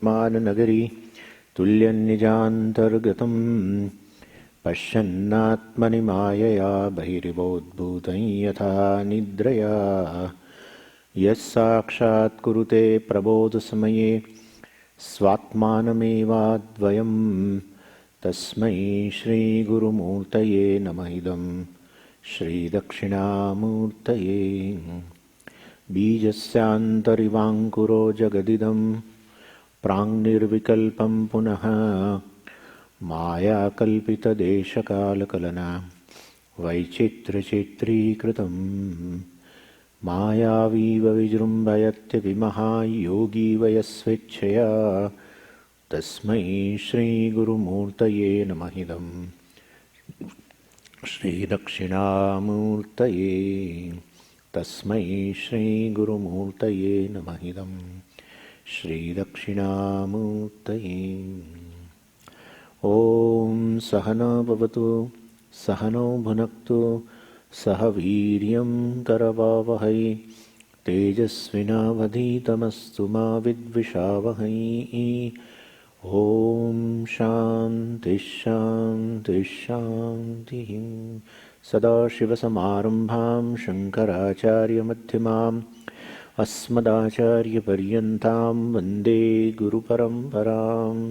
माननगरी तुल्यन्निजान्तर्गतं पश्यन्नात्मनि मायया बहिरिवोद्भूतं यथा निद्रया यस्साक्षात् कुरुते प्रबोधसमये स्वात्मानमेवाद्वयं तस्मै श्रीगुरुमूर्तये नमः इदं श्रीदक्षिणामूर्तये बीजस्यान्तरिवाङ्कुरो जगदिदं प्राङ्निर्विकल्पं पुनः मायाकल्पितदेशकालकलना वैचित्र्यचित्रीकृतं मायावीव विजृम्भयत्यभिमहायोगी वयस्वेच्छया तस्मै श्रीगुरुमूर्तये नमः इदं श्रीदक्षिणामूर्तये तस्मै श्रीगुरुमूर्तये नमः इदं श्रीदक्षिणामूर्तये। ॐ सहना भवतु सहनौ भुनक्तु सह वीर्यं करवावहै तेजस्विनावधीतमस्तु मा विद्विषावहै। ॐ शान्ति शान्ति शान्तिः। सदाशिवसमारम्भां शङ्कराचार्यमध्यमाम् अस्मदाचार्यपर्यन्तां वन्दे गुरुपरम्पराम्।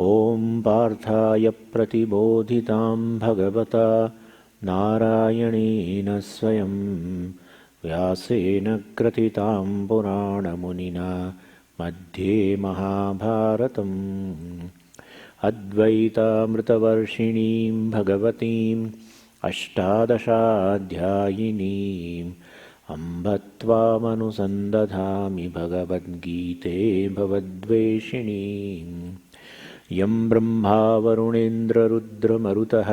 ॐ पार्थाय प्रतिबोधितां भगवता नारायणेन स्वयं व्यासेन ग्रथितां पुराणमुनिना मध्ये महाभारतम् अद्वैतामृतवर्षिणीं भगवतीम् अष्टादशाध्यायिनीम् अम्ब त्वामनुसन्दधामि भगवद्गीते भवद्वेषिणीम्। यं ब्रह्मा वरुणेन्द्ररुद्रमरुतः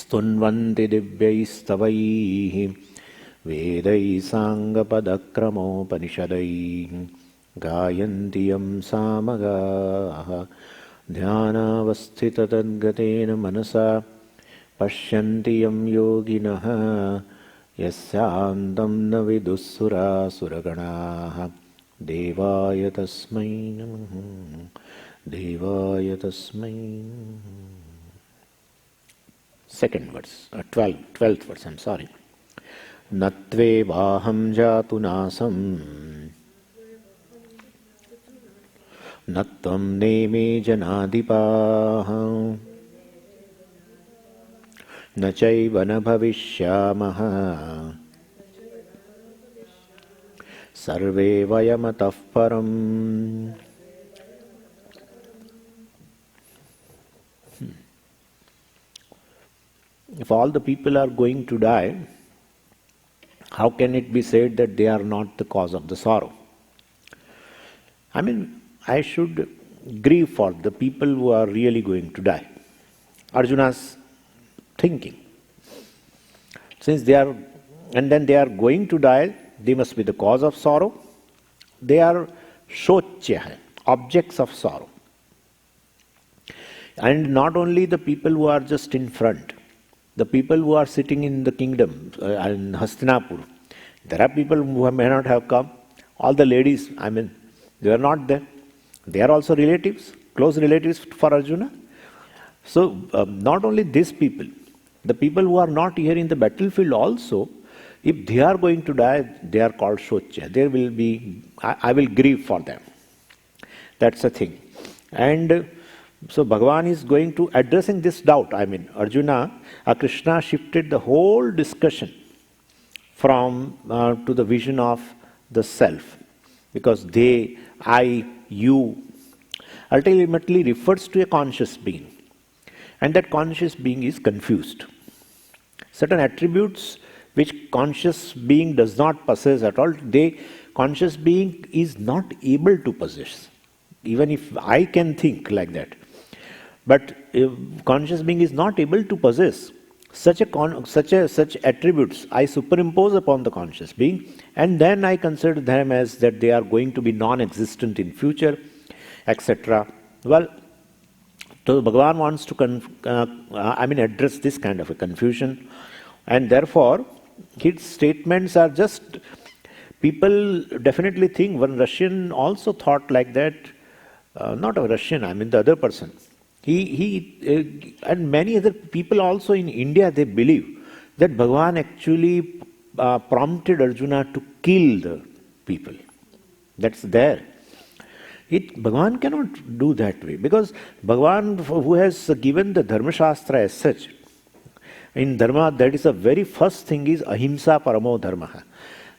स्तुन्वन्ति दिव्यैस्तवैः वेदैः साङ्गपदक्रमोपनिषदैः गायन्ति यं सामगाः ध्यानावस्थिततद्गतेन मनसा पश्यन्ति यं योगिनः यस्यान्तं न विदुःसुरासुरगणाः देवाय तस्मै नमः देवाय तस्मै नमः। Second verse, 12th verse, I'm sorry. नत्वेवाहं जातु नासं न त्वं नेमे जनाधिपाः न चैव न भविष्यामः सर्वे वयमतः परम्। If all the people are going to die, how can it be said that they are not the cause of the sorrow? I mean, I should grieve for the people who are really going to die. Arjuna's thinking. Since they are, and then they are going to die, they must be the cause of sorrow. They are Ch2, objects of sorrow. And not only the people who are just in front, the people who are sitting in the kingdom, in Hastinapur, there are people who may not have come. All the ladies, I mean, they are not there. They are also relatives, close relatives for Arjuna. So, not only these people, the people who are not here in the battlefield also, if they are going to die, they are called Ch2. There will be, I will grieve for them. That's the thing. And so Bhagavan is going to addressing this doubt. I mean, Arjuna, Krishna shifted the whole discussion from to the vision of the self, because they, I, you, ultimately refers to a conscious being, and that conscious being is confused. Certain attributes which conscious being does not possess at all, conscious being is not able to possess, even if I can think like that. But conscious being is not able to possess such attributes. I superimpose upon the conscious being, and then I consider them as that they are going to be non-existent in future, etc. Well, so Bhagavan wants to address this kind of a confusion, and therefore his statements are just People definitely think one Russian also thought like that. Not a Russian, I mean the other person. And many other people also in India, they believe that Bhagavan actually prompted Arjuna to kill the people. That's there. Bhagavan cannot do that way, because Bhagavan, who has given the Dharma Shastra as such, in Dharma, that is the very first thing is ahimsa paramo dharma.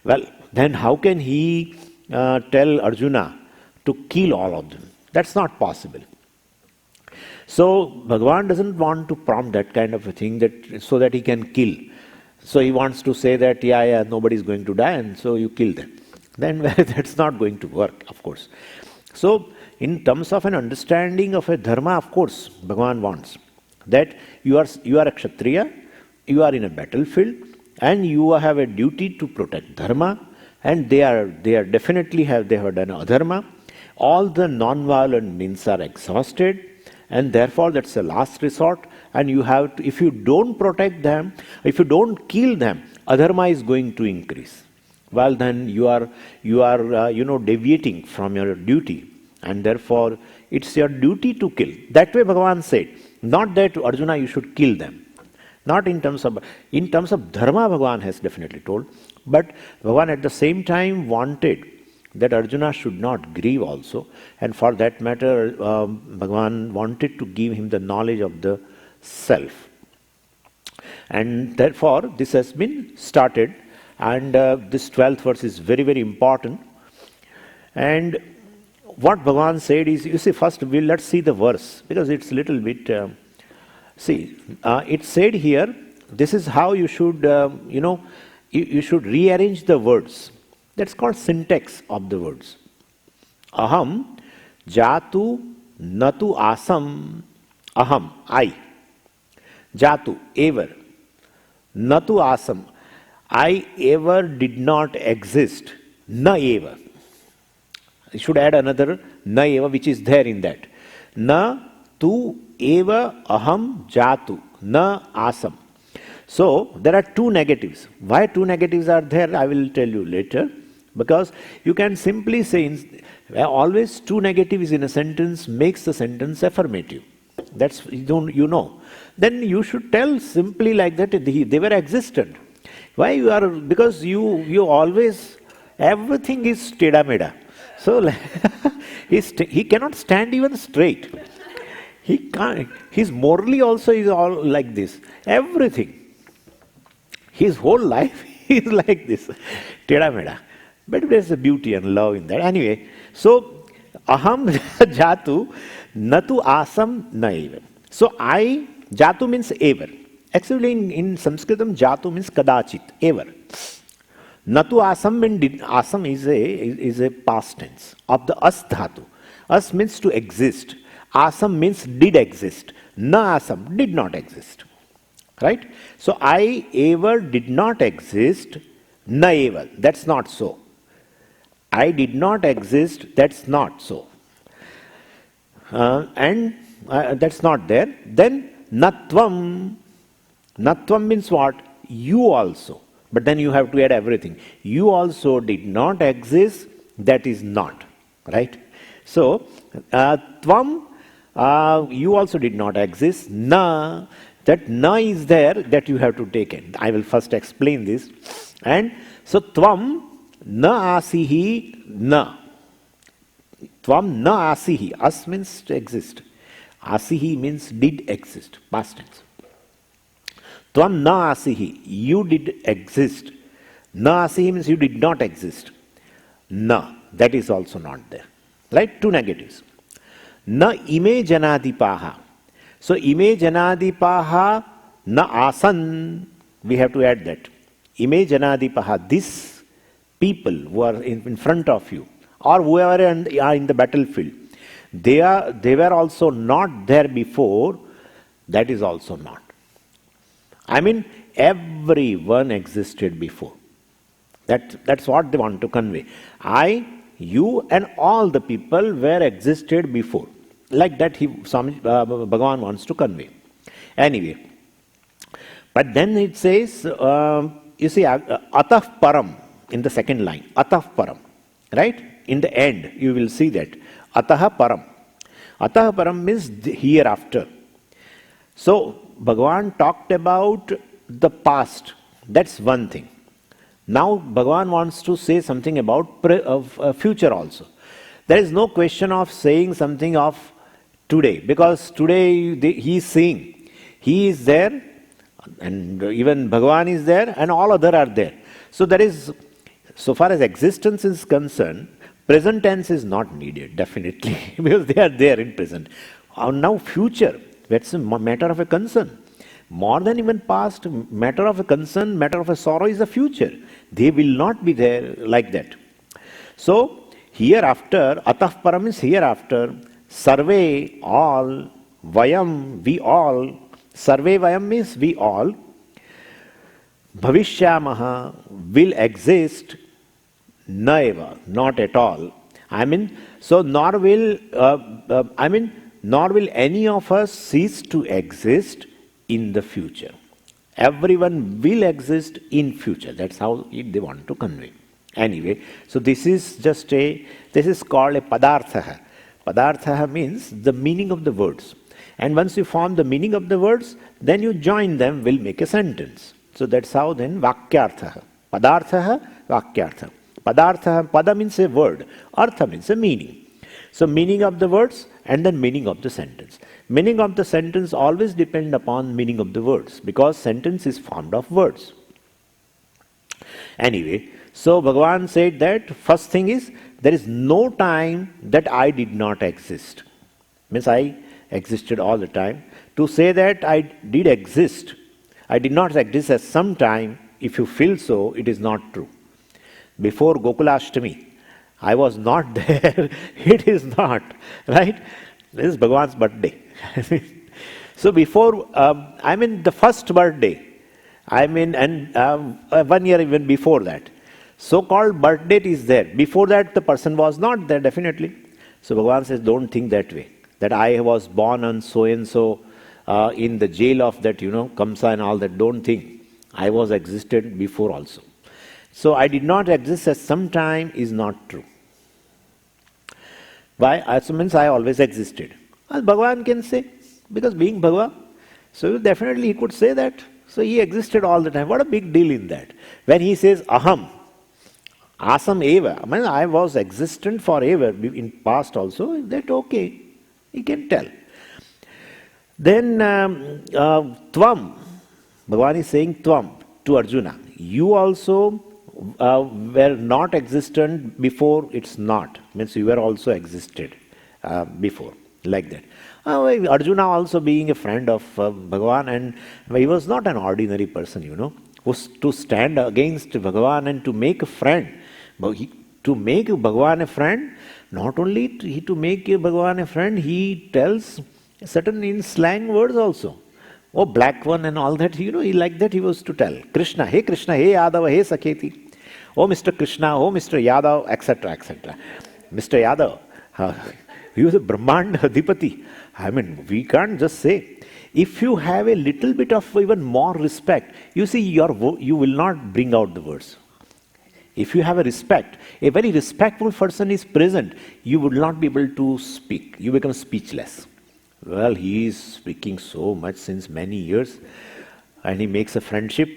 Well, then how can he tell Arjuna to kill all of them? That's not possible. So Bhagavan doesn't want to prompt that kind of a thing so that he can kill. So he wants to say that, yeah, nobody is going to die, and so you kill them. Then that's not going to work, of course. So in terms of an understanding of a dharma, of course, Bhagavan wants that you are a Kshatriya, you are in a battlefield, and you have a duty to protect dharma, and they have done adharma. All the non-violent means are exhausted, and therefore that's a last resort. And you have to, if you don't protect them, if you don't kill them, adharma is going to increase. Well, then you are deviating from your duty, and therefore it's your duty to kill. That way Bhagavan said, not that Arjuna you should kill them. Not in terms of dharma, Bhagavan has definitely told, but Bhagavan at the same time wanted that Arjuna should not grieve also, and for that matter, Bhagavan wanted to give him the knowledge of the self. And therefore, this has been started, and this 12th verse is very, very important. And what Bhagavan said is, you see, first let's see the verse, because it's a little bit, it said here, this is how you should, you should rearrange the words. That's called syntax of the words. Aham, jatu, natu asam, aham, I. Jatu, ever. Natu asam, I ever did not exist. Na eva. I should add another na eva, which is there in that. Na tu eva aham jatu, na asam. So, there are two negatives. Why two negatives are there, I will tell you later. Because you can simply say, always two negatives in a sentence makes the sentence affirmative. That's, you know. Then you should tell simply like that, they were existent. Why you are, because you always, everything is teda meda. So, he cannot stand even straight. He can't, his morally also is all like this. Everything. His whole life is like this. Teda meda. But there's a beauty and love in that. Anyway, so aham jatu natu asam na eva. So I, jatu means ever. Actually in Sanskritam, jatu means kadachit, ever. Natu asam means, asam is a past tense of the as dhatu. As means to exist. Asam means did exist. Na asam, did not exist. Right? So I ever did not exist, na eva. That's not so. I did not exist, that's not so. And that's not there. Then natvam. Natvam means what? You also. But then you have to add everything. You also did not exist, that is not. Right? So, tvam, you also did not exist. Na, that na is there, that you have to take in. I will first explain this. And so, tvam, na asihi na. Tvam na asihi. As means to exist. Asihi means did exist. Past tense. Tvam na asihi. You did exist. Na asihi means you did not exist. Na. That is also not there. Right? Two negatives. Na ime janadipaha. So ime janadipaha na asan. We have to add that. Ime janadipaha. This people who are in front of you, or whoever are in the battlefield, they were also not there before, that is also not. I mean, everyone existed before. That's what they want to convey. I, you, and all the people were existed before. Like that Bhagavan wants to convey. Anyway, but then it says, you see, atah param. in the second line, atah param, right? In the end, you will see that. Atah param. Atah param means hereafter. So, Bhagavan talked about the past. That's one thing. Now, Bhagavan wants to say something about future also. There is no question of saying something of today, because today he is seeing. He is there, and even Bhagavan is there, and all other are there. So there is, so far as existence is concerned, present tense is not needed, definitely, because they are there in present. Now future, that's a matter of a concern. More than even past, matter of a concern, matter of a sorrow is the future. They will not be there like that. So, hereafter, atah param is hereafter, sarve, all, vayam, we all, sarve vayam means we all, bhavishyamaha, will exist, naeva, not at all. So nor will any of us cease to exist in the future. Everyone will exist in future. That's how they want to convey. Anyway, so this is called a padarthaha. Padarthaha means the meaning of the words. And once you form the meaning of the words, then you join them, will make a sentence. So that's how then vakyarthaha. Padarthaha, vakyartha. Padarthaha, pada means a word. Artha means a meaning. So meaning of the words and then meaning of the sentence. Meaning of the sentence always depend upon meaning of the words, because sentence is formed of words. Anyway, so Bhagavan said that first thing is, there is no time that I did not exist. Means I existed all the time. To say that I did exist, I did not exist at some time, if you feel so, it is not true. Before Gokulashtami, I was not there. It is not, right? This is Bhagavan's birthday. So before, the first birthday, and 1 year even before that, so-called birth date is there. Before that, the person was not there, definitely. So Bhagavan says, don't think that way. That I was born on so-and-so in the jail of that, Kamsa and all that. Don't think. I was existed before also. So I did not exist at some time is not true. Why? So means I always existed. Well, Bhagavan can say, because being Bhagavan, so definitely he could say that. So he existed all the time. What a big deal in that. When he says aham, asam eva, I was existent forever, in past also, that okay, he can tell. Then tvam, Bhagavan is saying tvam to Arjuna. You also were not existent before it's not. Means you were also existed before, like that. Arjuna also being a friend of Bhagavan, and he was not an ordinary person, was to stand against Bhagavan and to make a friend. But to make Bhagavan a friend, not only to make Bhagavan a friend, he tells certain in slang words also. Oh, black one and all that, he like that he was to tell. Krishna, hey Yadav, hey Sakheti. Oh, Mr. Krishna, oh, Mr. Yadav, etc., etc. Mr. Yadav, he was a Brahmand Adhipati. We can't just say. If you have a little bit of even more respect, you see, you will not bring out the words. If you have a respect, a very respectful person is present, you would not be able to speak. You become speechless. Well, he is speaking so much since many years, and he makes a friendship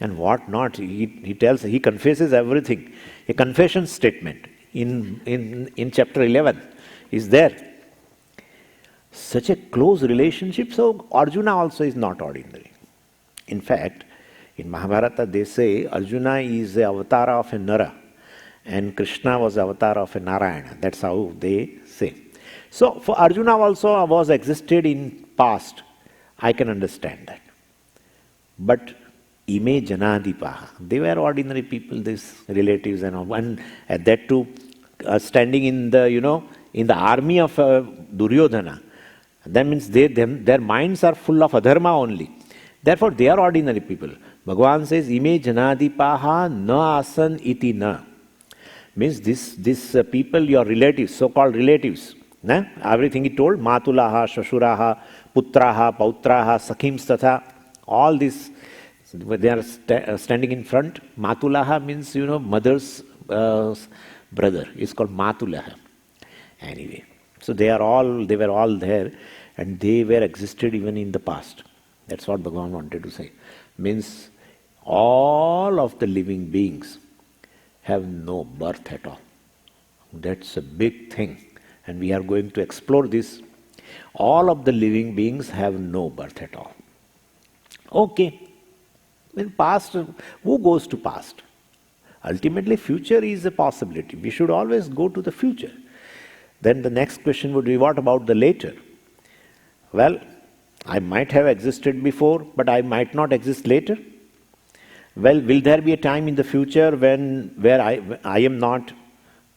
and what not. He tells, he confesses everything. A confession statement in chapter 11 is there. Such a close relationship. So Arjuna also is not ordinary. In fact, in Mahabharata they say Arjuna is the avatar of a Nara and Krishna was the avatar of a Narayana. That's how they say. So for Arjuna also was existed in past. I can understand that. But ime janadipaha. They were ordinary people, these relatives and all. And at that too, standing in the, in the army of Duryodhana. That means their minds are full of adharma only. Therefore, they are ordinary people. Bhagavan says, ime janadipaha na asan iti na. Means this people, your relatives, so-called relatives. Everything he told, matulaha, shashuraha, putraha, pautraha, sakhims tatha, all these So they are standing in front. Matulaha means, mother's brother. It's called Matulaha. Anyway, so they were all there, and they were existed even in the past. That's what Bhagavan wanted to say. Means all of the living beings have no birth at all. That's a big thing, and we are going to explore this. All of the living beings have no birth at all. Okay. In past, who goes to past? Ultimately, future is a possibility. We should always go to the future. Then the next question would be, what about the later? Well, I might have existed before, but I might not exist later. Well, will there be a time in the future where I am not?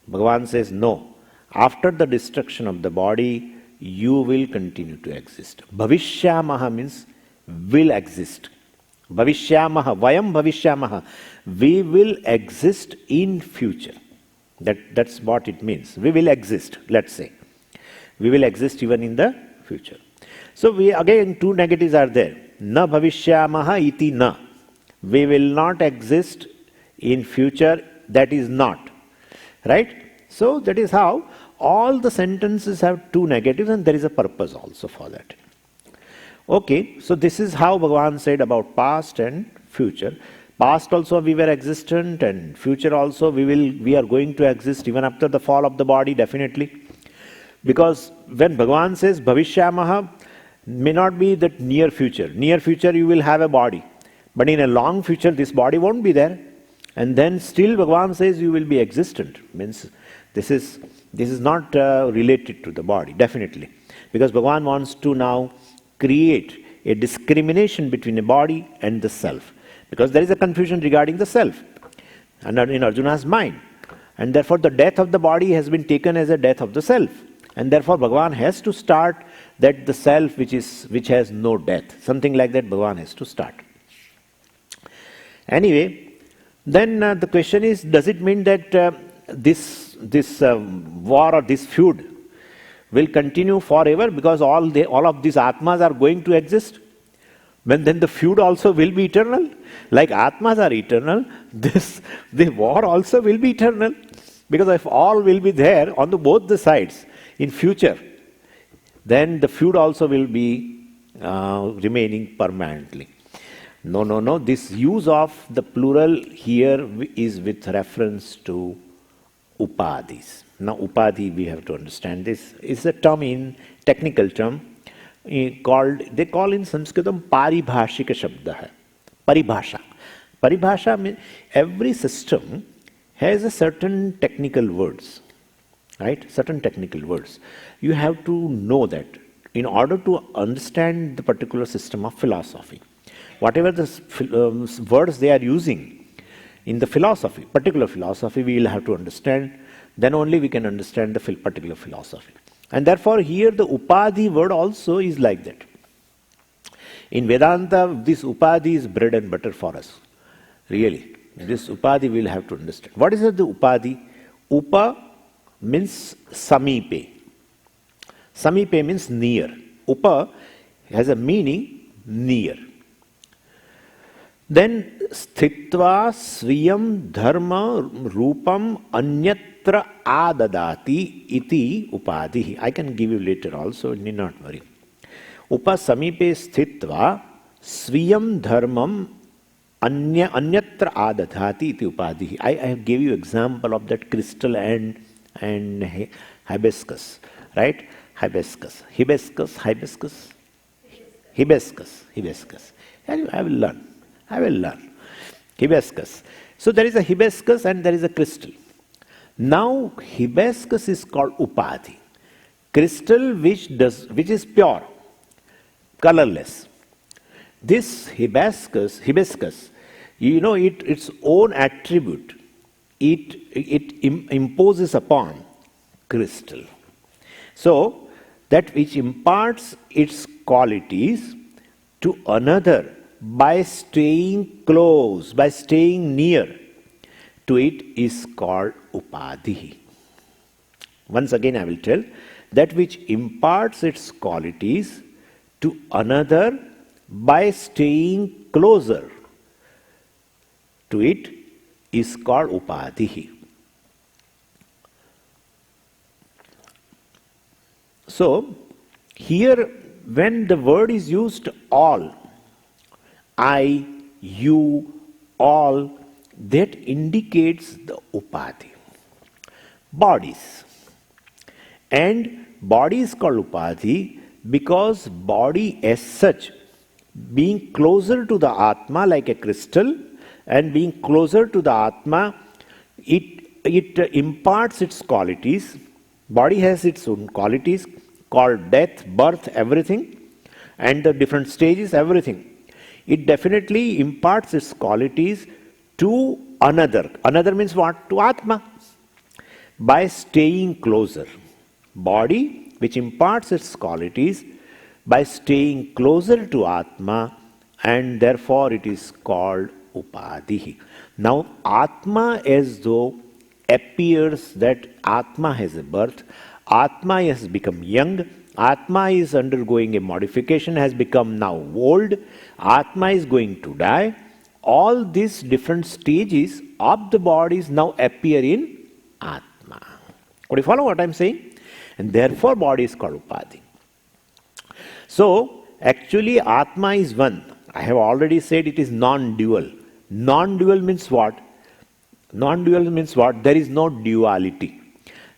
Bhagavan says, no. After the destruction of the body, you will continue to exist. Bhavishyamaha means will exist. Bhavishyamaha, vayam bhavishyamaha. We will exist in future. That's what it means. We will exist, let's say. We will exist even in the future. So again, two negatives are there. Na bhavishyamaha iti na. We will not exist in future, that is not. Right? So that is how all the sentences have two negatives, and there is a purpose also for that. Okay, so this is how Bhagavan said about past and future. Past also we were existent, and future also we are going to exist even after the fall of the body, definitely. Because when Bhagavan says Bhavishyamaha, may not be that near future. Near future you will have a body. But in a long future this body won't be there. And then still Bhagavan says you will be existent. Means this is not related to the body, definitely. Because Bhagavan wants to now create a discrimination between a body and the self. Because there is a confusion regarding the self and in Arjuna's mind. And therefore the death of the body has been taken as a death of the self. And therefore Bhagavan has to start that the self which has no death. Something like that Bhagavan has to start. Anyway, then the question is, does it mean that this war or this feud will continue forever because all of these Atmas are going to exist? Then the feud also will be eternal. Like Atmas are eternal, the war also will be eternal. Because if all will be there on both the sides in future, then the feud also will be remaining permanently. No. This use of the plural here is with reference to upadhis. Now upadhi, we have to understand this. It's a term, technical term, they call in Sanskritam paribhashika shabda. Paribhasha. Paribhasha means every system has a certain technical words. Right? Certain technical words. You have to know that in order to understand the particular system of philosophy. Whatever the words they are using in the philosophy, particular philosophy, we will have to understand. Then only we can understand the particular philosophy. And therefore here the upadhi word also is like that. In Vedanta, this upadhi is bread and butter for us. Really. This upadhi we will have to understand. What is the upadhi? Upa means samipe. Samipe means near. Upa has a meaning near. Then sthitva swayam dharma rupam anyatra adadati iti upadhi. I can give you later also, need not worry. Upa samipe sthitva swayam dharmam anyatra adadati iti upadhi. I gave you example of that crystal and hibiscus, right? Hibiscus. And I will learn. Hibiscus. So there is a hibiscus and there is a crystal. Now hibiscus is called upadhi. Crystal which is pure, colorless. This hibiscus, its own attribute, it imposes upon crystal. So that which imparts its qualities to another by staying close, by staying near to it is called upadhi. Once again I will tell, that which imparts its qualities to another by staying closer to it is called upadhi. So, here when the word is used all, I, you, all, that indicates the upadhi. Bodies. And body is called upadhi because body as such, being closer to the Atma like a crystal, and being closer to the Atma, it imparts its qualities. Body has its own qualities called death, birth, everything, and the different stages, everything. It definitely imparts its qualities to another. Another means what? To Atma. By staying closer. Body, which imparts its qualities by staying closer to Atma, and therefore it is called upadhi. Now, Atma as though appears that Atma has a birth, Atma has become young, Atma is undergoing a modification, has become now old, Atma is going to die. All these different stages of the bodies now appear in Atma. Could you follow what I am saying? And therefore body is called upadhi. So, actually Atma is one. I have already said it is non-dual. Non-dual means what? Non-dual means what? There is no duality.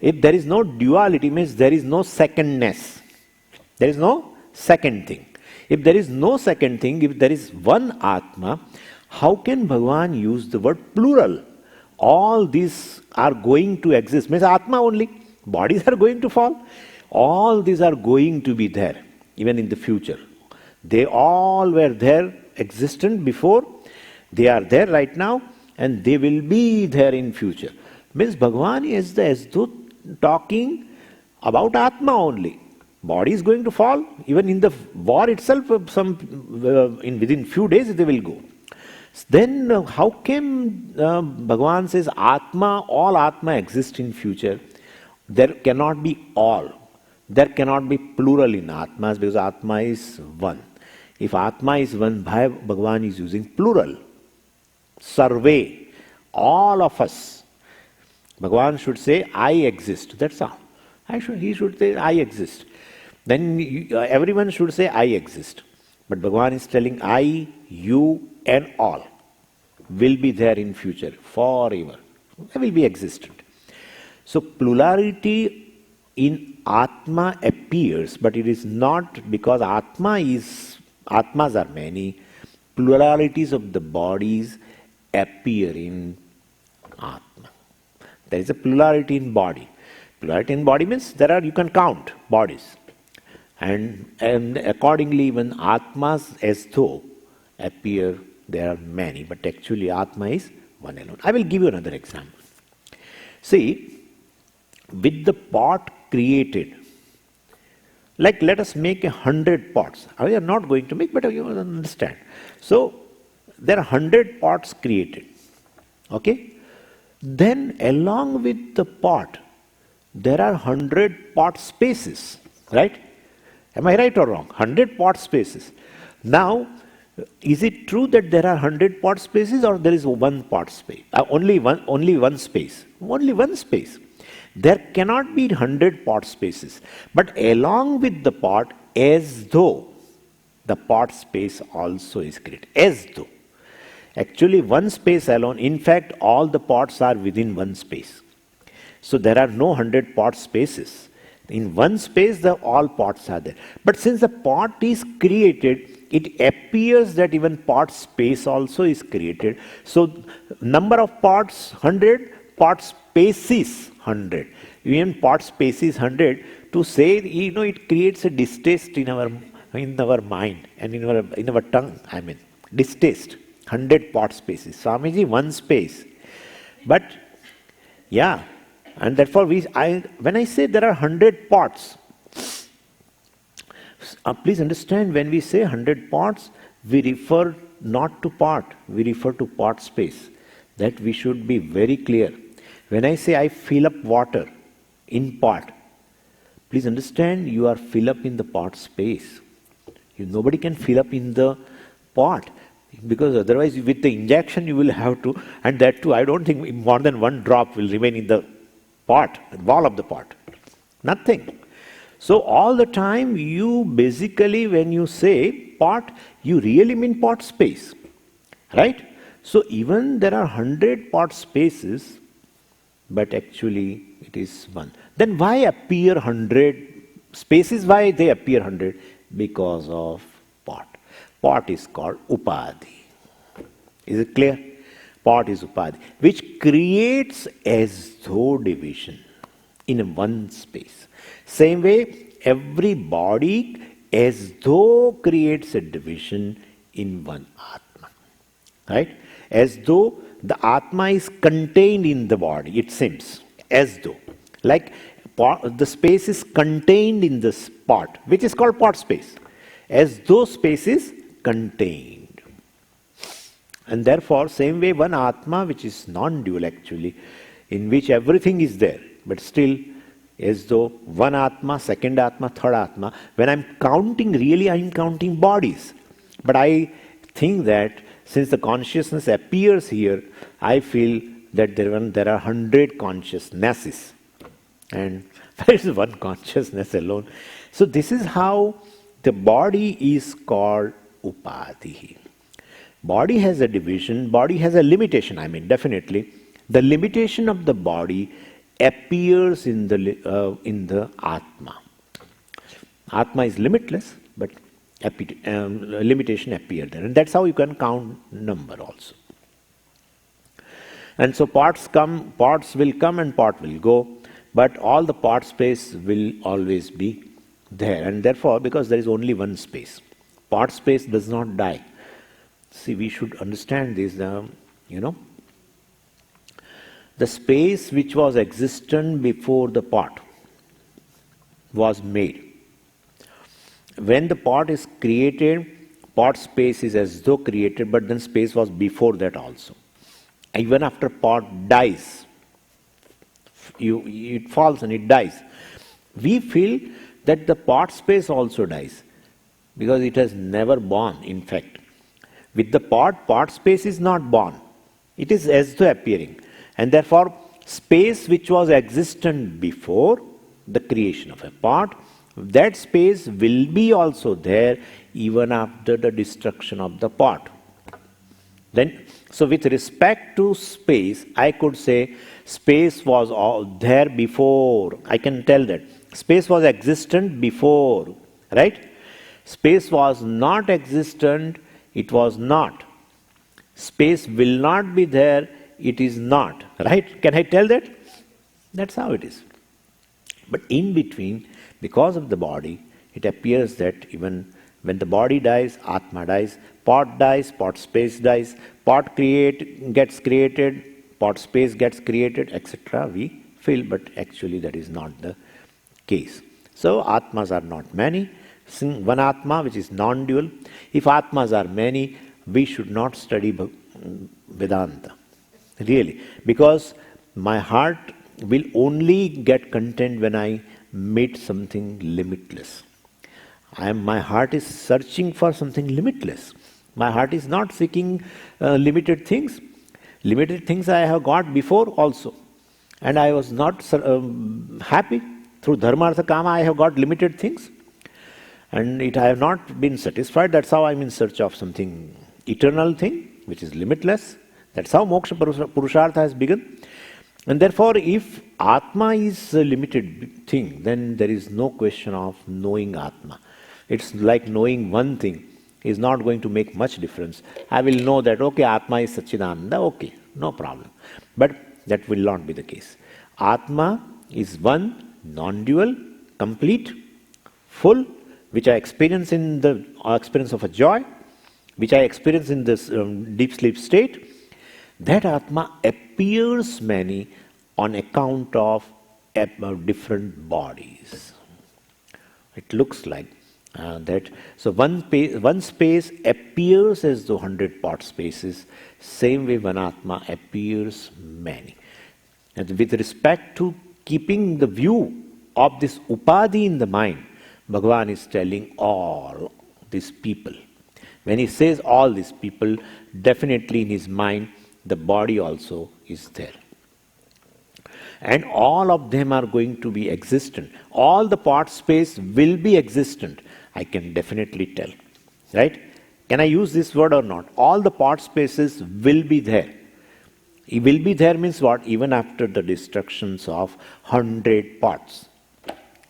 If there is no duality, means there is no secondness. There is no second thing. If there is no second thing, if there is one Atma, how can Bhagavan use the word plural? All these are going to exist. Means Atma only. Bodies are going to fall. All these are going to be there, even in the future. They all were there, existent before. They are there right now, and they will be there in future. Means Bhagavan is as though talking about Atma only. Body is going to fall. Even in the war itself, within few days they will go. Then how can Bhagavan says Atma, all Atma exists in future? There cannot be all. There cannot be plural in Atmas because Atma is one. If Atma is one, Bhagavan is using plural. Sarve, all of us. Bhagavan should say, I exist. That's all. He should say, I exist. Then everyone should say, I exist. But Bhagavan is telling, I, you, and all will be there in future, forever. They will be existent. So plurality in Atma appears, but it is not because Atmas are many. Pluralities of the bodies appear in Atma. There is a plurality in body. Plurality in body means you can count bodies. And accordingly, when Atmas as though appear, there are many, but actually Atma is one alone. I will give you another example. See, with the pot created, like let us make 100 pots. We are not going to make, but you will understand. So, there are 100 pots created. Okay? Then along with the pot, there are 100 pot spaces. Right? Am I right or wrong? 100 pot spaces. Now, is it true that there are 100 pot spaces or there is one pot space? Only one space. Only one space. There cannot be 100 pot spaces. But along with the pot, as though the pot space also is created. As though. Actually, one space alone, in fact, all the pots are within one space. So there are no 100 pot spaces. In one space, all pots are there. But since the pot is created, it appears that even pot space also is created. So number of pots 100, pot spaces 100. Even pot spaces 100. To say, it creates a distaste in our mind and in our tongue. Distaste. 100 pot spaces. Swamiji, one space. But yeah. And therefore, when I say there are 100 pots, please understand, when we say 100 pots, we refer not to pot, we refer to pot space. That we should be very clear. When I say I fill up water in pot, please understand, you are fill up in the pot space. Nobody can fill up in the pot. Because otherwise with the injection you will have to, and that too, I don't think more than one drop will remain in the pot, wall of the pot. Nothing. So all the time you basically, when you say pot, you really mean pot space. Right? So even there are 100 pot spaces, but actually it is one. Then why appear 100 spaces? Why they appear 100? Because of pot. Pot is called upadhi. Is it clear? Pot is upadhi, which creates as though division in one space. Same way, every body as though creates a division in one Atma. Right? As though the Atma is contained in the body, it seems. As though. Like the space is contained in this pot, which is called pot space. As though space is contained. And therefore, same way, one Atma, which is non-dual actually, in which everything is there, but still as though one Atma, second Atma, third Atma. When I'm counting, really I'm counting bodies. But I think that since the consciousness appears here, I feel that there are 100 consciousnesses. And there is one consciousness alone. So this is how the body is called upadhi. Body has a division, body has a limitation, definitely. The limitation of the body appears in the Atma. Atma is limitless, but limitation appear there. And that's how you can count number also. And so parts will come and part will go, but all the part space will always be there. And therefore, because there is only one space, part space does not die. See, we should understand this, the space which was existent before the pot was made. When the pot is created, pot space is as though created, but then space was before that also. Even after pot dies, it falls and it dies. We feel that the pot space also dies, because it has never born, in fact. With the pot space is not born. It is as though appearing. And therefore, space which was existent before the creation of a pot, that space will be also there even after the destruction of the pot. So with respect to space, I could say space was all there before. I can tell that. Space was existent before, right? Space was not existent, it was not. Space will not be there, it is not. Right? Can I tell that? That's how it is. But in between, because of the body, it appears that even when the body dies, Atma dies, pot space dies, pot gets created, pot space gets created, etc. We feel, but actually that is not the case. So Atmas are not many. One Atma which is non-dual. If Atmas are many, we should not study Vedanta. Really. Because my heart will only get content when I meet something limitless. My heart is searching for something limitless. My heart is not seeking limited things. Limited things I have got before also. And I was not happy. Through dharma, artha, kama, I have got limited things. And I have not been satisfied. That's how I'm in search of something eternal thing, which is limitless. That's how moksha purushartha has begun. And therefore, if Atma is a limited thing, then there is no question of knowing Atma. It's like knowing one thing is not going to make much difference. I will know that, okay, Atma is Satchidananda, okay, no problem. But that will not be the case. Atma is one, non-dual, complete, full, which I experience in the experience of a joy, which I experience in this deep sleep state. That Atma appears many on account of different bodies. It looks like that. So one space appears as though 100 pot spaces. Same way one Atma appears many. And with respect to keeping the view of this upadhi in the mind, Bhagavan is telling all these people, When he says all this, people definitely in his mind, the body also is there. And all of them are going to be existent. All the part space will be existent. I can definitely tell. Right? Can I use this word or not? All the part spaces will be there. It will be there means what? Even after the destructions of 100 parts.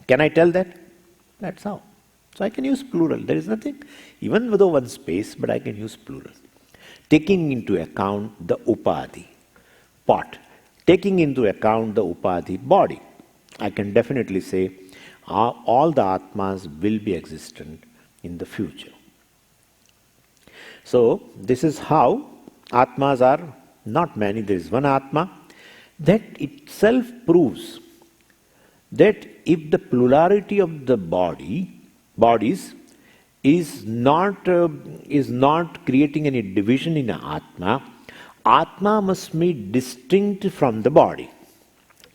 Can I tell that? That's how. So I can use plural. There is nothing, even though one space, but I can use plural. Taking into account the upadhi, part. Taking into account the upadhi, body. I can definitely say all the atmas will be existent in the future. So this is how atmas are not many, there is one atma. That itself proves that if the plurality of the bodies is not creating any division in atma must be distinct from the body.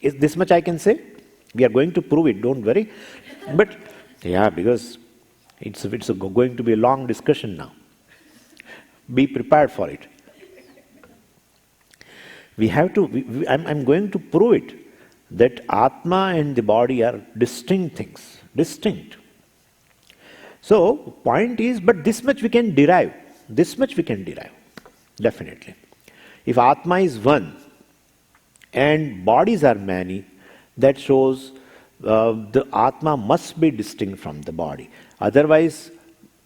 Is this much I can say? We are going to prove it, don't worry. But yeah, because it's going to be a long discussion now. Be prepared for it. We have to, I'm going to prove it, that Atma and the body are distinct things, distinct. So, point is, but this much we can derive, definitely. If Atma is one and bodies are many, that shows the Atma must be distinct from the body. Otherwise,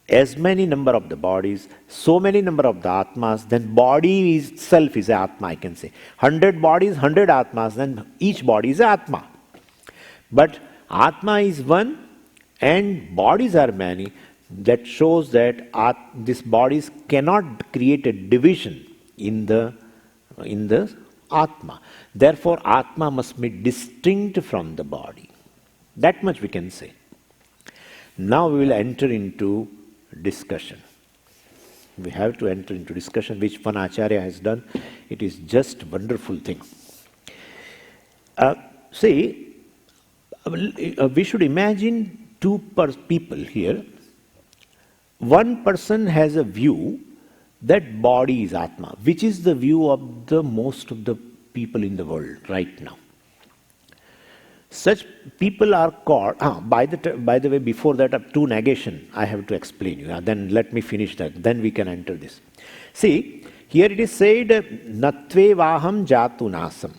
as many number of the bodies, so many number of the Atmas, then body itself is Atma, I can say. 100 bodies, 100 Atmas, then each body is Atma. But Atma is one and bodies are many. That shows that these bodies cannot create a division in the Atma. Therefore, Atma must be distinct from the body. That much we can say. Now we will enter into discussion. We have to enter into discussion, which one Acharya has done. It is just a wonderful thing. See, we should imagine two people here. One person has a view that body is Atma, which is the view of the most of the people in the world right now. Such people are called, by the way, before that, to negation, I have to explain you. Then let me finish that. Then we can enter this. See, here it is said, Natve Vaham Jatu Nasam.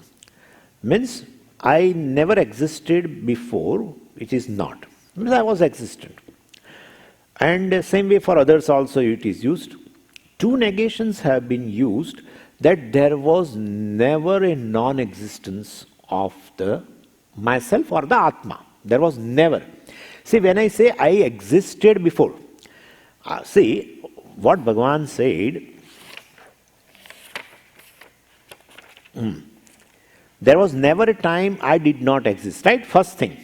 Means, I never existed before, which is not. Means I was existent. And same way for others also it is used. Two negations have been used, that there was never a non-existence of the myself or the Atma. There was never. See, when I say I existed before, see what Bhagavan said, there was never a time I did not exist, right? First thing,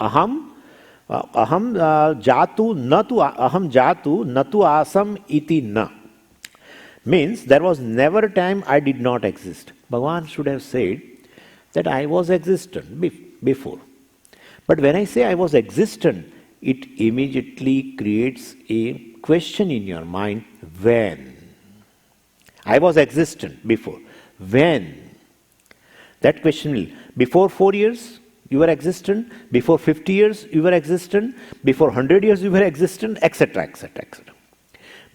aham jatu natu asam iti na. Means there was never a time I did not exist. Bhagavan should have said that I was existent before. But when I say I was existent, it immediately creates a question in your mind, when? I was existent before. When? That question will, before 4 years, you were existent, before 50 years, you were existent, before 100 years, you were existent, etc., etc., etc.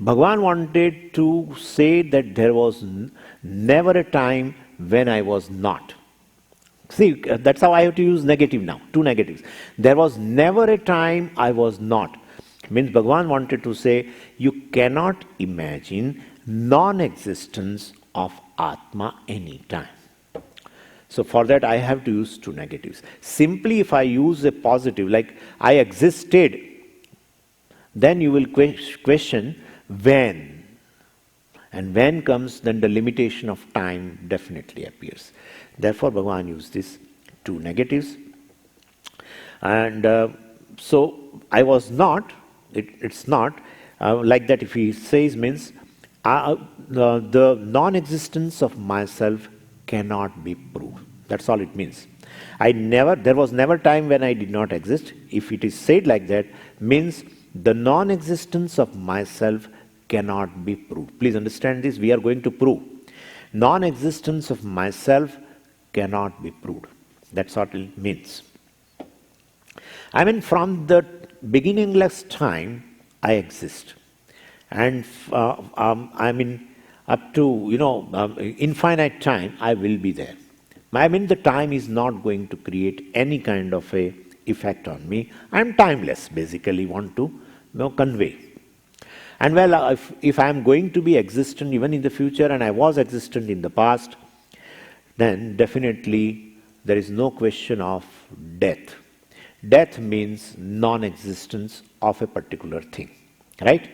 Bhagavan wanted to say that there was never a time when I was not. See, that's how I have to use negative now, two negatives. There was never a time I was not. Means Bhagavan wanted to say, you cannot imagine non-existence of Atma any time. So for that I have to use two negatives. Simply if I use a positive, like I existed, then you will question when. And when comes, then the limitation of time definitely appears. Therefore, Bhagavan used these two negatives. And so, I was not, it's not, like that if he says means, the non-existence of myself cannot be proved. That's all it means. There was never time when I did not exist. If it is said like that, means the non-existence of myself cannot be proved. Please understand this, we are going to prove. Non-existence of myself cannot be proved. That's what it means. I mean, from the beginningless time, I exist. And I mean, up to, infinite time, I will be there. I mean, the time is not going to create any kind of a effect on me. I am timeless, basically, want to convey. And well, if I am going to be existent even in the future, and I was existent in the past, then definitely there is no question of death. Death means non-existence of a particular thing, right?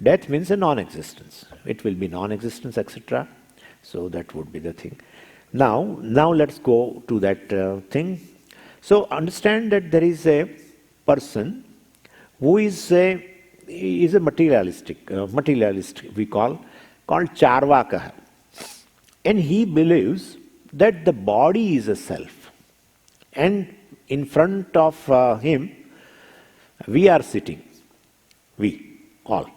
Death means a non-existence. It will be non-existence, etc. So that would be the thing. Now let's go to that thing. So understand that there is a person who is a materialist we called Charvaka. And he believes that the body is a self. And in front of him, we are sitting, we all.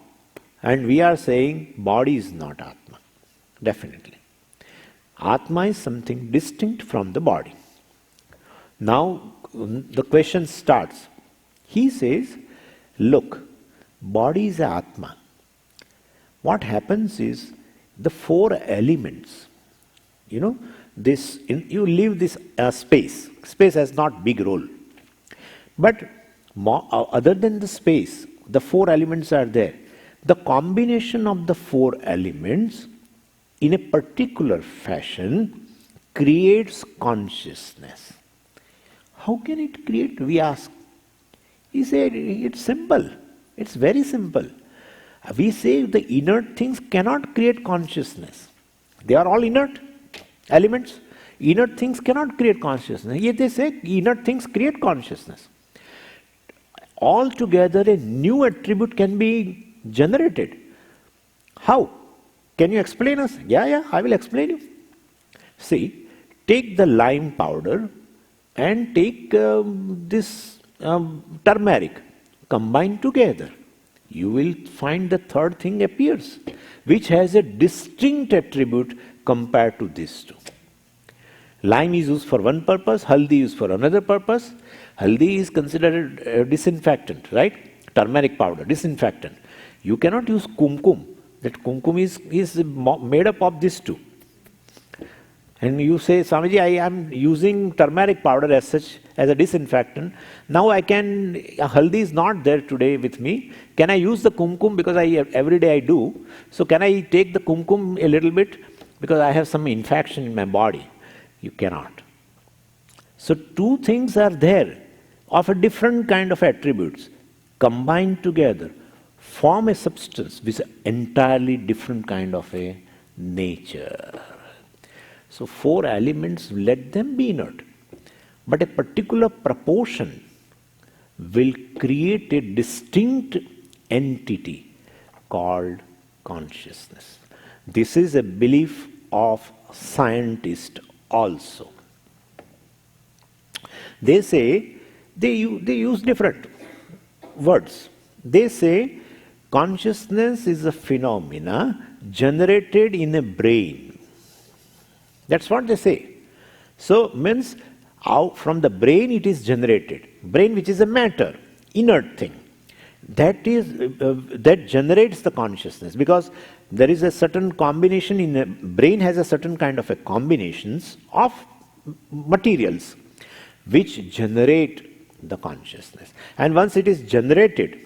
And we are saying body is not Atma, definitely. Atma is something distinct from the body. Now the question starts. He says, look, body is Atma. What happens is the four elements, you leave this space. Space has not big role. But other than the space, the four elements are there. The combination of the four elements in a particular fashion creates consciousness. How can it create? We ask. He said, it's simple. It's very simple. We say the inert things cannot create consciousness. They are all inert elements. Inert things cannot create consciousness. Yet they say inert things create consciousness. Altogether, a new attribute can be generated. How? Can you explain us? Yeah, I will explain you. See, take the lime powder and take this turmeric. Combine together. You will find the third thing appears, which has a distinct attribute compared to these two. Lime is used for one purpose, haldi is for another purpose. Haldi is considered a disinfectant, right? Turmeric powder, disinfectant. You cannot use kumkum. That kumkum is made up of these two. And you say, Swamiji, I am using turmeric powder as such, as a disinfectant. Now haldi is not there today with me. Can I use the kumkum? Because every day I do. So can I take the kumkum a little bit? Because I have some infection in my body. You cannot. So two things are there of a different kind of attributes combined together form a substance with an entirely different kind of a nature. So four elements, let them be inert. But a particular proportion will create a distinct entity called consciousness. This is a belief of scientists also. They say, they use different words. They say consciousness is a phenomena generated in a brain. That's what they say. So means from the brain it is generated. Brain, which is a matter, inert thing. That generates the consciousness, because there is a certain combination in a brain, has a certain kind of a combinations of materials which generate the consciousness. And once it is generated,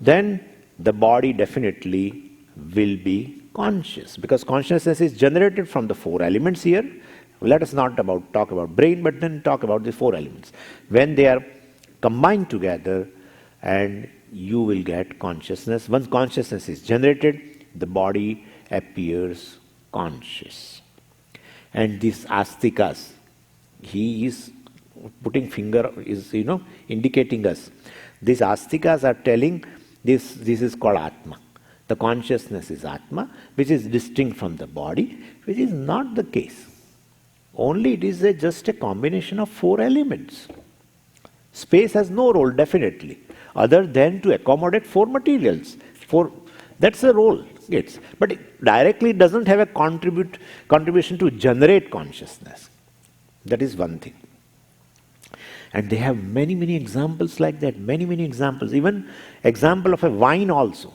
then the body definitely will be conscious, because consciousness is generated from the four elements here. Let us not talk about brain, but then talk about the four elements. When they are combined together, and you will get consciousness. Once consciousness is generated, the body appears conscious. And these astikas, he is putting finger, is indicating us. These astikas are telling this is called Atma. The consciousness is Atma, which is distinct from the body, which is not the case. Only it is just a combination of four elements. Space has no role, definitely, other than to accommodate four materials, four That's the role. But directly it doesn't have a contribution to generate consciousness. That is one thing. And they have many, many examples like that, many, many examples. Even example of a wine also.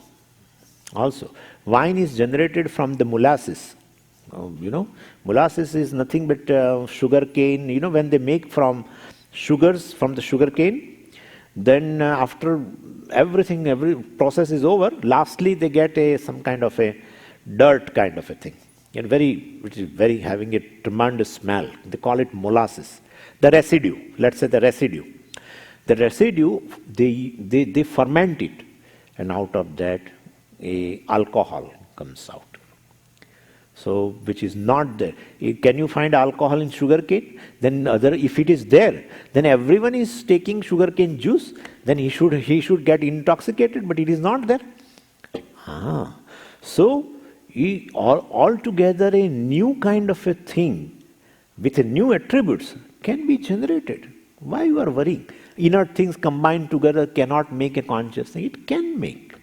Wine is generated from the molasses. Molasses is nothing but sugar cane. When they make from sugars from the sugar cane, then after every process is over, lastly they get some kind of a dirt kind of a thing. Which is very having a tremendous smell. They call it molasses. The residue, let's say the residue. The residue, they ferment it, and out of that, alcohol comes out. So, which is not there. Can you find alcohol in sugarcane? Then if it is there, then everyone is taking sugarcane juice, then he should get intoxicated, but it is not there. So, altogether a new kind of a thing with a new attributes can be generated. Why you are worrying? Inert things combined together cannot make a conscious thing. It can make.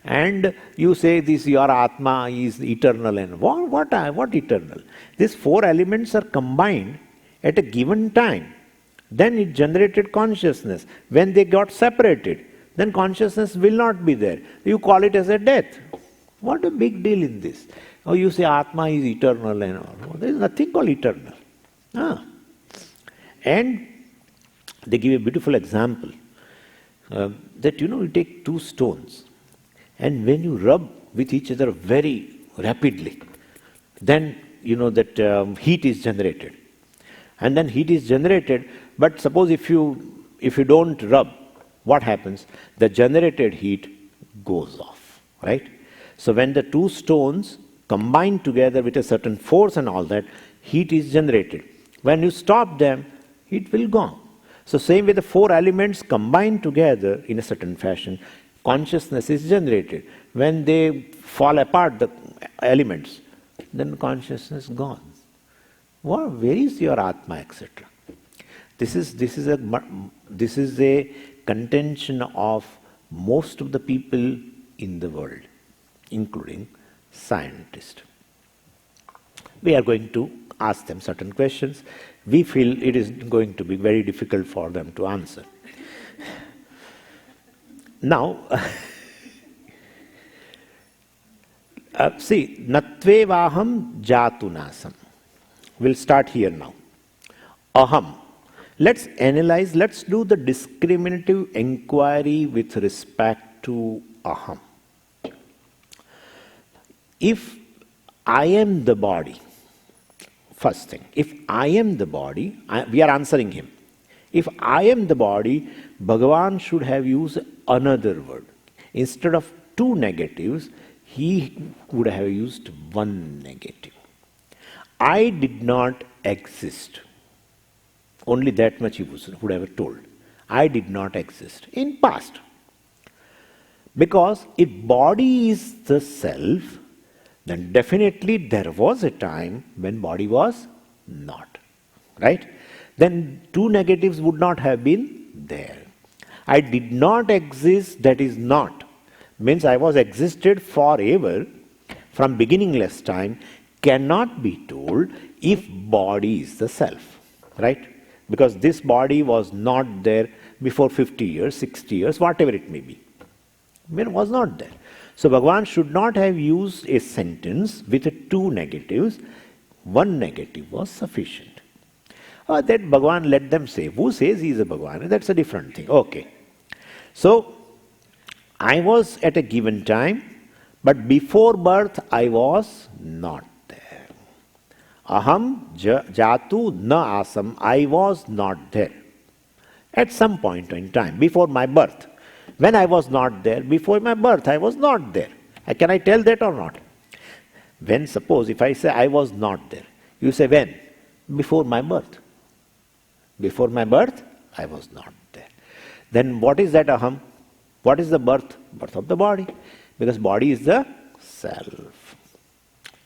And you say this your Atma is eternal, and what eternal? These four elements are combined at a given time. Then it generated consciousness. When they got separated, then consciousness will not be there. You call it as a death. What a big deal in this. You say Atma is eternal and all. There is nothing called eternal. And they give a beautiful example that you take two stones, and when you rub with each other very rapidly, then that heat is generated. And then heat is generated, but suppose if you don't rub, what happens? The generated heat goes off, right? So when the two stones combine together with a certain force and all that, heat is generated. When you stop them, it will go. So same way the four elements combine together in a certain fashion, consciousness is generated. When they fall apart, the elements, then consciousness gone. Where is your Atma, etc.? This is a contention of most of the people in the world, including scientists. We are going to ask them certain questions. We feel it is going to be very difficult for them to answer. Now, see, natvevaham jatunasam. We'll start here now. Aham. Let's analyze, let's do the discriminative inquiry with respect to aham. If I am the body, first thing, if I am the body, we are answering him. If I am the body, Bhagavan should have used another word. Instead of two negatives, he would have used one negative. I did not exist. Only that much he would have told. I did not exist in past. Because if body is the self, then definitely there was a time when body was not. Right? Then two negatives would not have been there. I did not exist, that is not. Means I was existed forever from beginningless time, cannot be told if body is the self. Right? Because this body was not there before 50 years, 60 years, whatever it may be. It was not there. So Bhagavan should not have used a sentence with two negatives. One negative was sufficient. That Bhagavan let them say. Who says he is a Bhagavan? That's a different thing. Okay. So, I was at a given time, but before birth I was not there. Aham jatu na asam. I was not there. At some point in time, before my birth. When I was not there, before my birth, I was not there. Can I tell that or not? When, suppose, if I say I was not there, you say when? Before my birth. Before my birth, I was not there. Then what is that aham? What is the birth? Birth of the body. Because body is the self.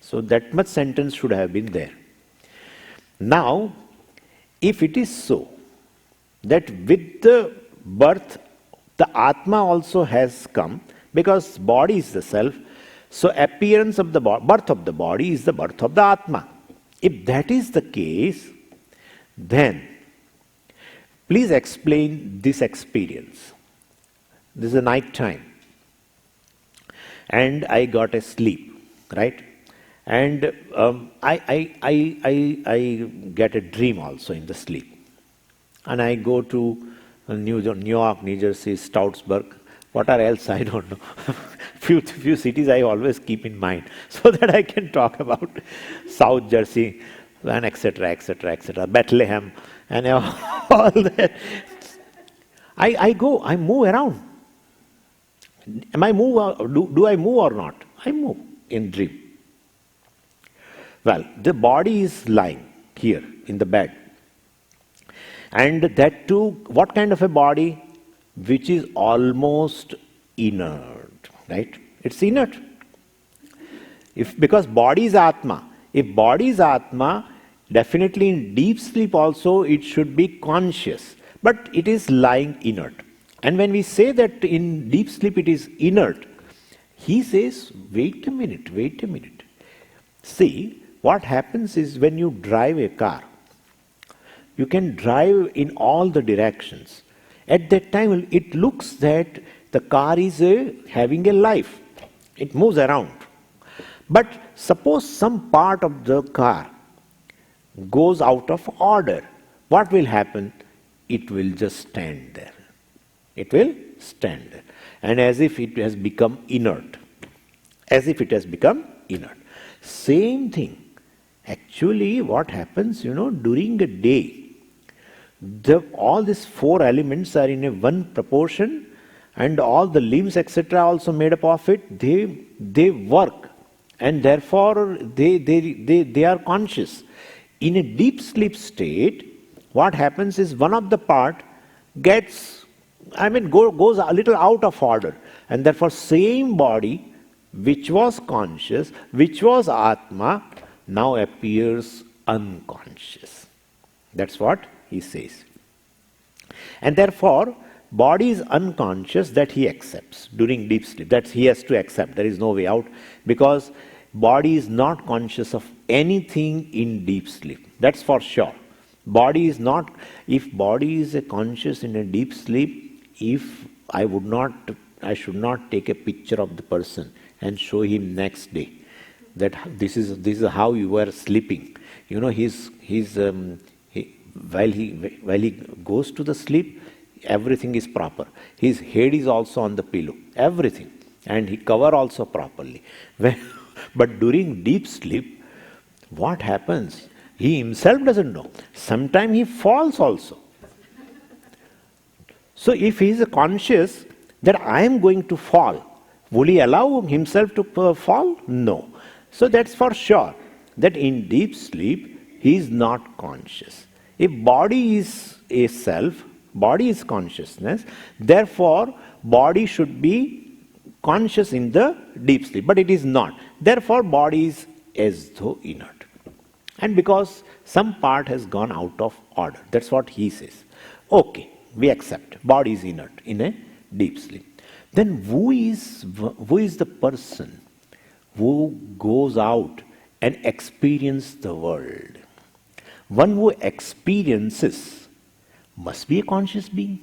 So that much sentence should have been there. Now, if it is so, that with the birth, the Atma also has come, Because body is the self. So appearance of the birth of the body is the birth of the Atma. If that is the case, then please explain this experience. This is a night time. And I got a sleep, right? And I get a dream also in the sleep. And I go to New York, New Jersey, Stroudsburg, what are else, I don't know. few cities I always keep in mind so that I can talk about South Jersey and etc., Bethlehem and all that. I move around. Do I move or not? I move in dream. Well, the body is lying here in the bed. And that too, what kind of a body? Which is almost inert, right? It's inert. Because body is Atma. If body is Atma, definitely in deep sleep also it should be conscious. But it is lying inert. And when we say that in deep sleep it is inert, he says, wait a minute. See, what happens is when you drive a car, you can drive in all the directions. At that time, it looks that the car is having a life. It moves around. But suppose some part of the car goes out of order. What will happen? It will just stand there. It will stand there. And as if it has become inert. Same thing. Actually, what happens, during a day, all these four elements are in a one proportion, and all the limbs, etc., also made up of it. They work, and therefore they are conscious. In a deep sleep state, what happens is one of the part goes a little out of order, and therefore same body which was conscious, which was Atma, now appears unconscious. That's what he says. And therefore, body is unconscious, that he accepts during deep sleep. That he has to accept. There is no way out, because body is not conscious of anything in deep sleep. That's for sure. Body is not. If body is a conscious in a deep sleep, I should not take a picture of the person and show him next day that this is how you were sleeping. While he goes to the sleep, everything is proper. His head is also on the pillow, everything, and he cover also properly. But during deep sleep, what happens? He himself doesn't know. Sometimes he falls also. So if he is conscious that I am going to fall, will he allow himself to fall? No. So that's for sure that in deep sleep he is not conscious. If body is a self, body is consciousness, therefore body should be conscious in the deep sleep, but it is not. Therefore body is as though inert. And because some part has gone out of order, that's what he says. Okay, we accept. Body is inert in a deep sleep. Then who is the person who goes out and experiences the world? One who experiences must be a conscious being.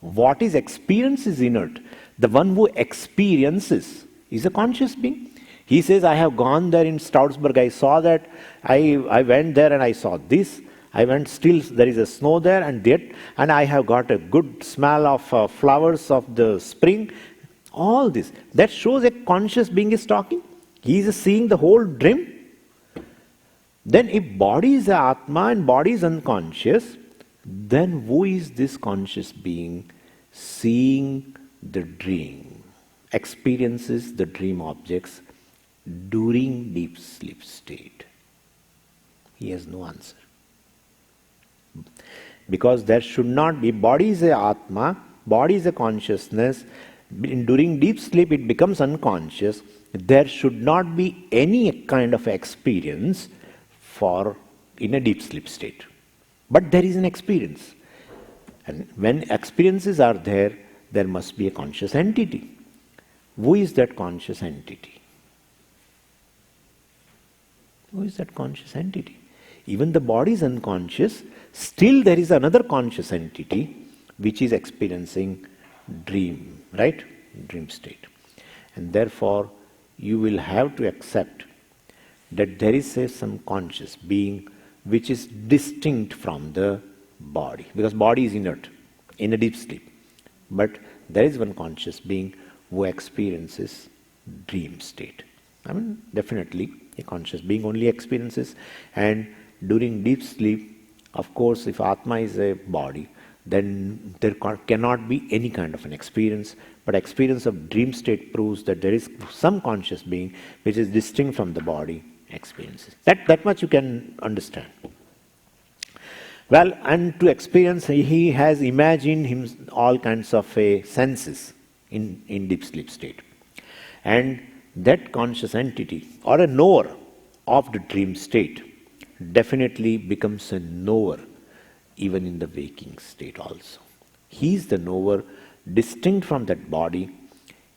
What is experience is inert. The one who experiences is a conscious being. He says, I have gone there in Stroudsburg, I saw that, I went there and I saw this, I went, still there is a snow there and that, and I have got a good smell of flowers of the spring. All this, that shows a conscious being is talking. He is seeing the whole dream. Then if body is Atma and body is unconscious, then who is this conscious being seeing the dream, experiences the dream objects during deep sleep state? He has no answer. Because there should not be, body is a Atma, body is a consciousness, during deep sleep it becomes unconscious, there should not be any kind of experience in a deep sleep state. But there is an experience. And when experiences are there, there must be a conscious entity. Who is that conscious entity? Who is that conscious entity? Even the body is unconscious, still there is another conscious entity which is experiencing dream, right? Dream state. And therefore, you will have to accept that there is some conscious being which is distinct from the body. Because body is inert, in a deep sleep. But there is one conscious being who experiences dream state. I mean, definitely a conscious being only experiences. And during deep sleep, of course, if Atma is a body, then there cannot be any kind of an experience. But experience of dream state proves that there is some conscious being which is distinct from the body experiences. That much you can understand. Well, and to experience, he has imagined him all kinds of senses in deep sleep state. And that conscious entity, or a knower of the dream state, definitely becomes a knower even in the waking state also. He is the knower distinct from that body,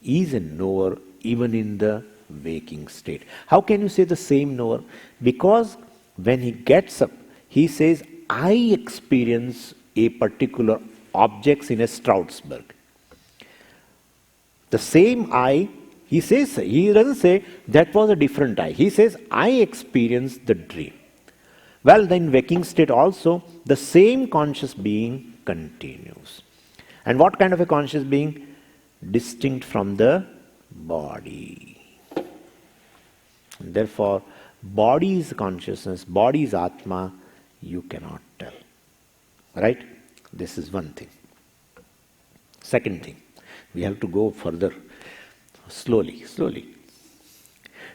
is a knower even in the waking state. How can you say the same knower? Because when he gets up, he says, I experience a particular objects in a Strasbourg. The same I, he doesn't say that was a different I. He says, I experienced the dream. Well, then waking state also, the same conscious being continues. And what kind of a conscious being? Distinct from the body. And therefore, body is consciousness, body is Atma, you cannot tell. Right? This is one thing. Second thing, we have to go further, slowly.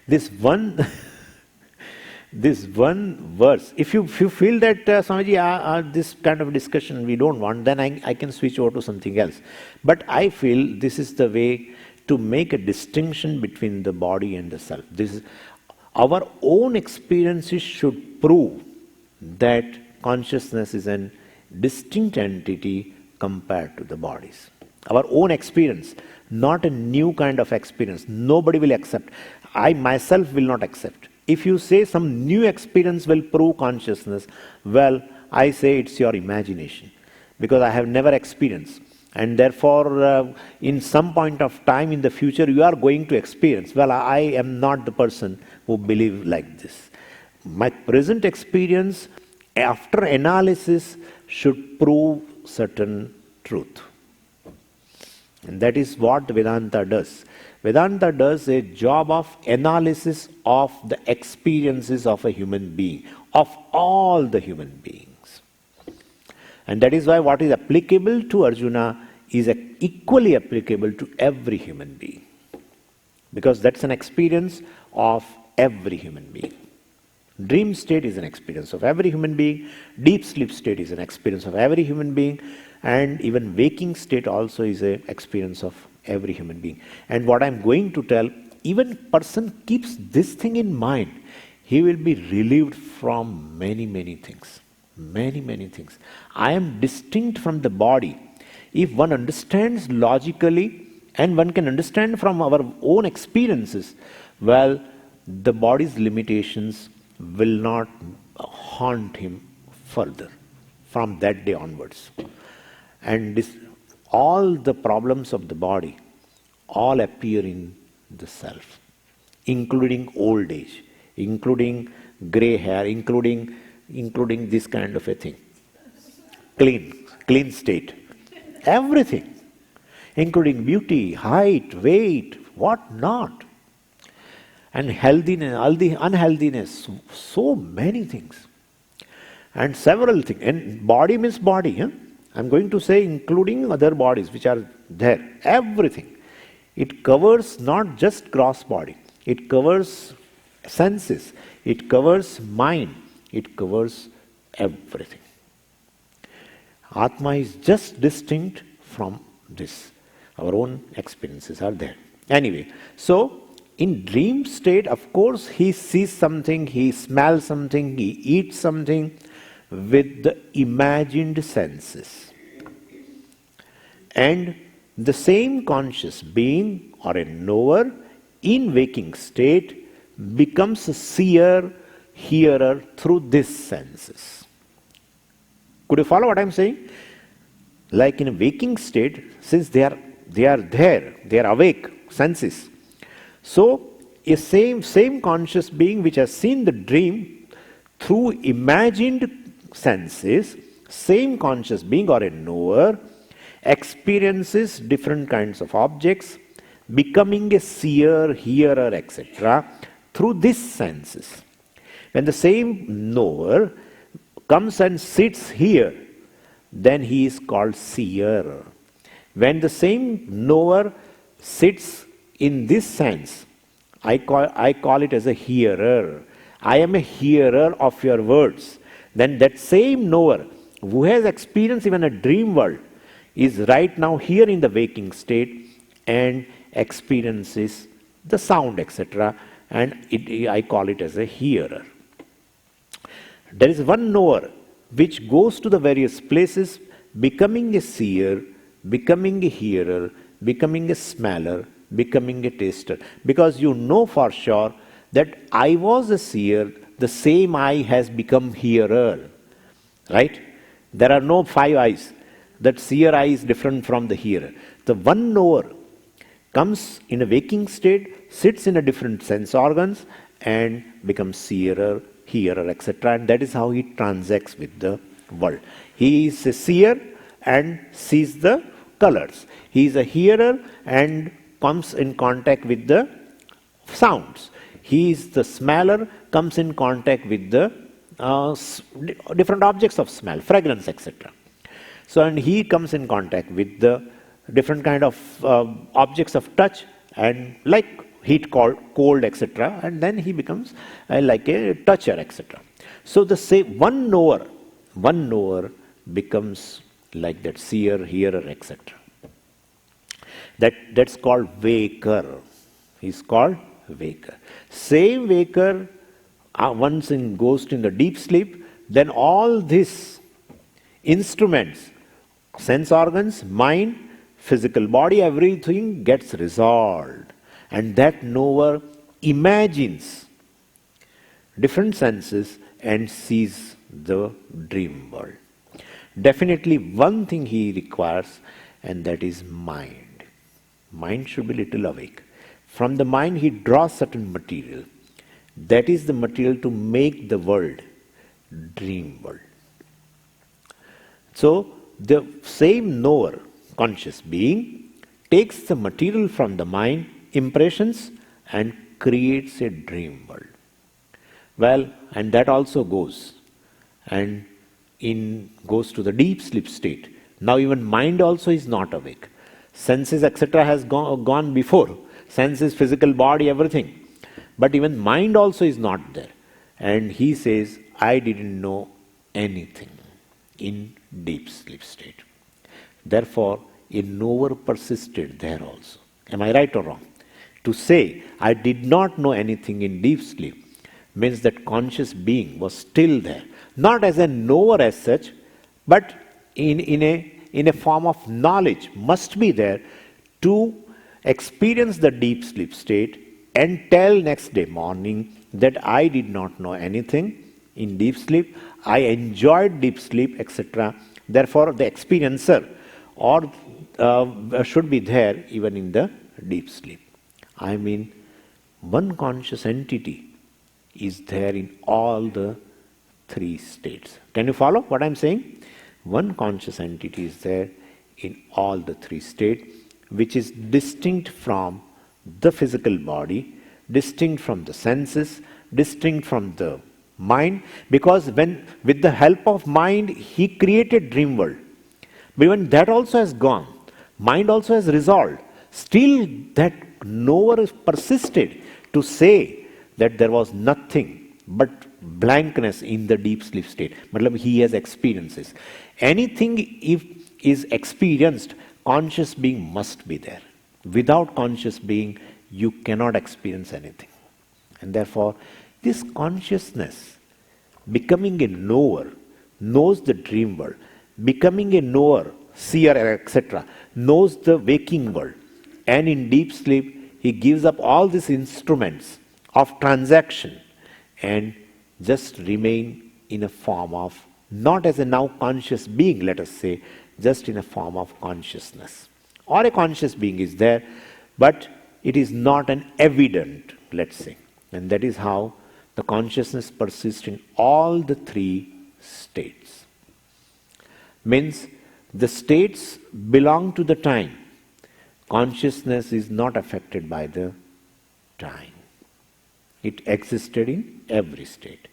This one verse, if you feel that Swamiji, this kind of discussion we don't want, then I can switch over to something else. But I feel this is the way to make a distinction between the body and the self. This is our own experiences should prove that consciousness is a distinct entity compared to the bodies. Our own experience, not a new kind of experience. Nobody will accept. I myself will not accept. If you say some new experience will prove consciousness, well, I say it's your imagination. Because I have never experienced. And therefore, in some point of time in the future, you are going to experience. Well, I am not the person who believes like this. My present experience, after analysis, should prove certain truth. And that is what Vedanta does. Vedanta does a job of analysis of the experiences of a human being, of all the human beings. And that is why what is applicable to Arjuna is equally applicable to every human being. Because that's an experience of every human being. Dream state is an experience of every human being. Deep sleep state is an experience of every human being. And even waking state also is an experience of every human being. And what I'm going to tell, even person keeps this thing in mind, he will be relieved from many things. Many things. I am distinct from the body. If one understands logically, and one can understand from our own experiences, well, the body's limitations will not haunt him further from that day onwards. And all the problems of the body all appear in the self, including old age, including grey hair, including this kind of a thing. Clean state. Everything. Including beauty, height, weight, what not. And healthiness, all the unhealthiness, so many things. And several things. And body means body. Huh? I'm going to say including other bodies which are there. Everything. It covers not just gross body. It covers senses. It covers mind. It covers everything. Atma is just distinct from this. Our own experiences are there. Anyway, so in dream state, of course, he sees something, he smells something, he eats something with the imagined senses. And the same conscious being or a knower in waking state becomes a seer, hearer through these senses. Could you follow what I'm saying? Like in a waking state, since they are there, they are awake, senses. So, a same conscious being which has seen the dream through imagined senses, same conscious being or a knower experiences different kinds of objects, becoming a seer, hearer, etc. through these senses. When the same knower comes and sits here, then he is called seer. When the same knower sits in this sense, I call it as a hearer. I am a hearer of your words. Then that same knower who has experienced even a dream world is right now here in the waking state and experiences the sound, etc. And I call it as a hearer. There is one knower which goes to the various places, becoming a seer, becoming a hearer, becoming a smeller, becoming a taster. Because you know for sure that I was a seer, the same eye has become hearer. Right? There are no 5 eyes. That seer eye is different from the hearer. The one knower comes in a waking state, sits in a different sense organs, and becomes seerer, hearer, etc. And that is how he transacts with the world. He is a seer and sees the colors. He is a hearer and comes in contact with the sounds. He is the smeller, comes in contact with the different objects of smell, fragrance, etc. So, and he comes in contact with the different kind of objects of touch and like heat, cold, etc. And then he becomes like a toucher, etc. So the same one knower becomes like that seer, hearer, etc. That's called waker. He's called waker. Same waker once goes in the deep sleep, then all these instruments, sense organs, mind, physical body, everything gets resolved. And that knower imagines different senses and sees the dream world. Definitely one thing he requires, and that is mind. Mind should be little awake. From the mind he draws certain material. That is the material to make the world dream world. So the same knower, conscious being, takes the material from the mind, impressions, and creates a dream world. Well, and that also goes goes to the deep sleep state. Now even mind also is not awake. Senses, etc. has gone before. Senses, physical body, everything. But even mind also is not there. And he says, I didn't know anything in deep sleep state. Therefore, a knower persisted there also. Am I right or wrong? To say, I did not know anything in deep sleep means that conscious being was still there. Not as a knower as such, but in a form of knowledge must be there to experience the deep sleep state and tell next day morning that I did not know anything in deep sleep, I enjoyed deep sleep, etc. Therefore, the experiencer should be there even in the deep sleep. I mean, one conscious entity is there in all the 3 states. Can you follow what I'm saying? One conscious entity is there in all the 3 states, which is distinct from the physical body, distinct from the senses, distinct from the mind, because when with the help of mind he created dream world. But even that also has gone. Mind also has resolved. Still that knower persisted to say that there was nothing but blankness in the deep sleep state. Matlab he has experiences. Anything if is experienced, conscious being must be there. Without conscious being, you cannot experience anything. And therefore, this consciousness, becoming a knower, knows the dream world. Becoming a knower, seer, etc., knows the waking world. And in deep sleep, he gives up all these instruments of transaction and just remain in a form of, not as a now conscious being, let us say, just in a form of consciousness. Or a conscious being is there, but it is not an evident, let's say. And that is how the consciousness persists in all the three states. Means the states belong to the time. Consciousness is not affected by the time. It existed in every state.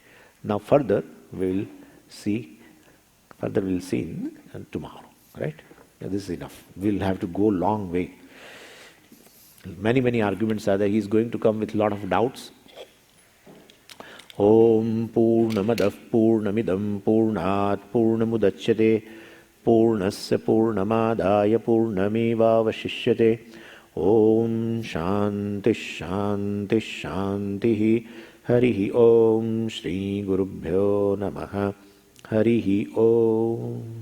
Now further we'll see in tomorrow, right? Now, this is enough. We'll have to go long way. Many arguments are there. He's going to come with a lot of doubts. Om Purnamadah Purnamidam Purnat Purnamudachyate Purnasya Purnamadaya Purnamevavashishyate. Om Shanti Shanti Shanti. Harihi Om Shri Gurubhyo Namaha. Harihi Om.